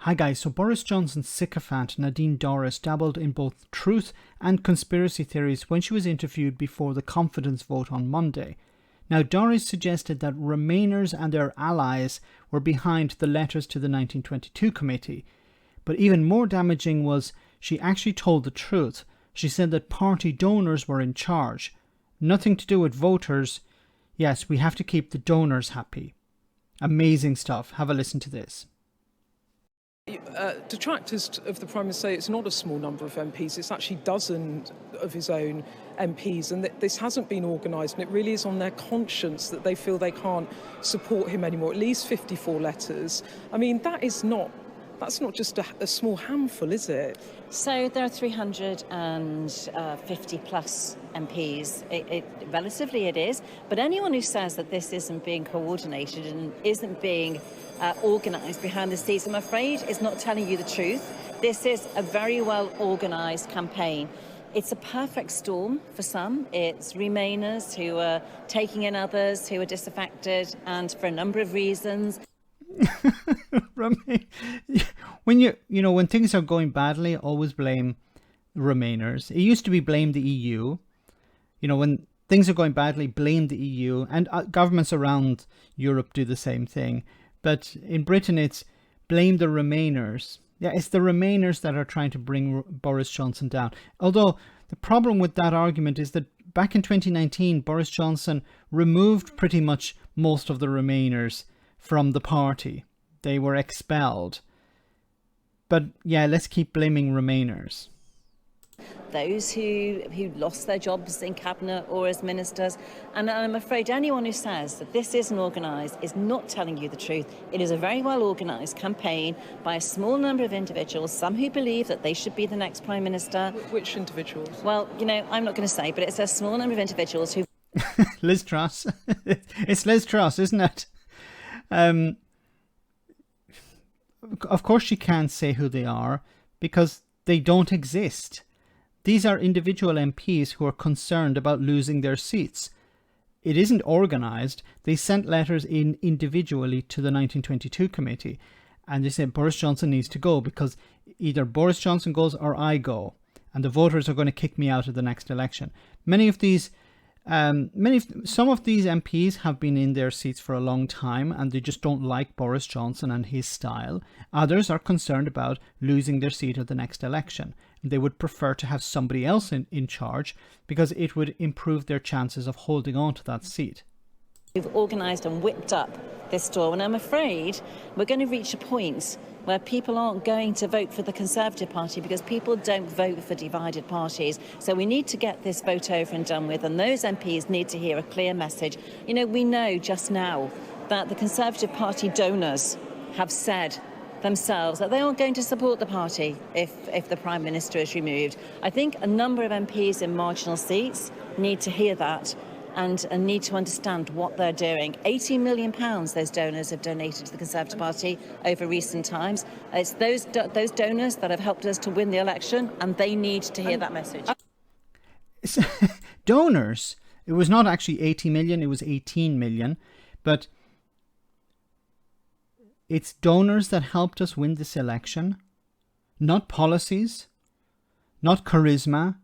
Hi guys, so Boris Johnson's sycophant Nadine Dorries dabbled in both truth and conspiracy theories when she was interviewed before the confidence vote on Monday. Now, Dorries suggested that Remainers and their allies were behind the letters to the 1922 committee. But even more damaging was she actually told the truth. She said that party donors were in charge. Nothing to do with voters. Yes, we have to keep the donors happy. Amazing stuff. Have a listen to this. Detractors of the Prime Minister say it's not a small number of MPs, it's actually dozens of his own MPs, and that this hasn't been organised, and it really is on their conscience that they feel they can't support him anymore. At least 54 letters. I mean, that's not just a small handful, is it? So there are 350 plus MPs. Relatively it is, but anyone who says that this isn't being coordinated and isn't being organised behind the scenes, I'm afraid is not telling you the truth. This is a very well organised campaign. It's a perfect storm for some. It's Remainers who are taking in others who are disaffected, and for a number of reasons. When things are going badly, always blame Remainers. It used to be blame the EU. When things are going badly, blame the EU, and governments around Europe do the same thing. But in Britain, it's blame the Remainers. Yeah, it's the Remainers that are trying to bring Boris Johnson down. Although the problem with that argument is that back in 2019, Boris Johnson removed pretty much most of the Remainers from the party. They were expelled. But yeah, let's keep blaming Remainers. Those who lost their jobs in cabinet or as ministers, and I'm afraid anyone who says that this isn't organised is not telling you the truth. It is a very well organised campaign by a small number of individuals, some who believe that they should be the next Prime Minister. Which individuals? Well, I'm not going to say, but it's a small number of individuals who... Liz Truss. It's Liz Truss, isn't it? Of course she can't say who they are because they don't exist. These are individual MPs who are concerned about losing their seats. It isn't organised. They sent letters in individually to the 1922 committee, and they said Boris Johnson needs to go because either Boris Johnson goes or I go, and the voters are going to kick me out of the next election. Some of these MPs have been in their seats for a long time and they just don't like Boris Johnson and his style. Others are concerned about losing their seat at the next election. They would prefer to have somebody else in charge because it would improve their chances of holding on to that seat. We've organised and whipped up this storm, and I'm afraid we're going to reach a point where people aren't going to vote for the Conservative Party because people don't vote for divided parties. So we need to get this vote over and done with, and those MPs need to hear a clear message. We know just now that the Conservative Party donors have said themselves that they aren't going to support the party if the Prime Minister is removed. I think a number of MPs in marginal seats need to hear that and need to understand what they're doing. £18 million those donors have donated to the Conservative Party over recent times. It's those donors that have helped us to win the election, and they need to hear that message. Donors? It was not actually 80 million, it was 18 million. But it's donors that helped us win this election, not policies, not charisma,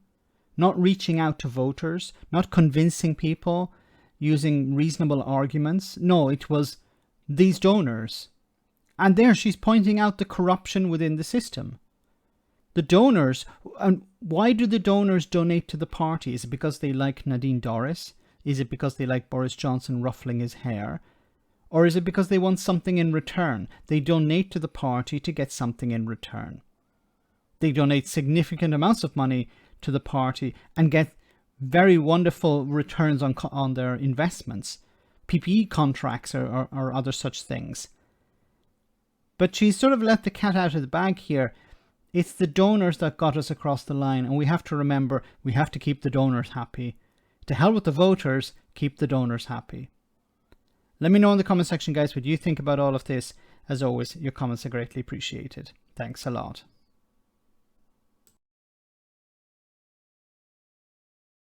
not reaching out to voters, not convincing people using reasonable arguments. No, it was these donors. And there she's pointing out the corruption within the system. The donors, and why do the donors donate to the party? Is it because they like Nadine Dorries? Is it because they like Boris Johnson ruffling his hair? Or is it because they want something in return? They donate to the party to get something in return. They donate significant amounts of money to the party and get very wonderful returns on their investments, PPE contracts or other such things. But she's sort of let the cat out of the bag here. It's the donors that got us across the line, and we have to remember we have to keep the donors happy. To hell with the voters, keep the donors happy. Let me know in the comment section, guys, what you think about all of this. As always, your comments are greatly appreciated. Thanks a lot.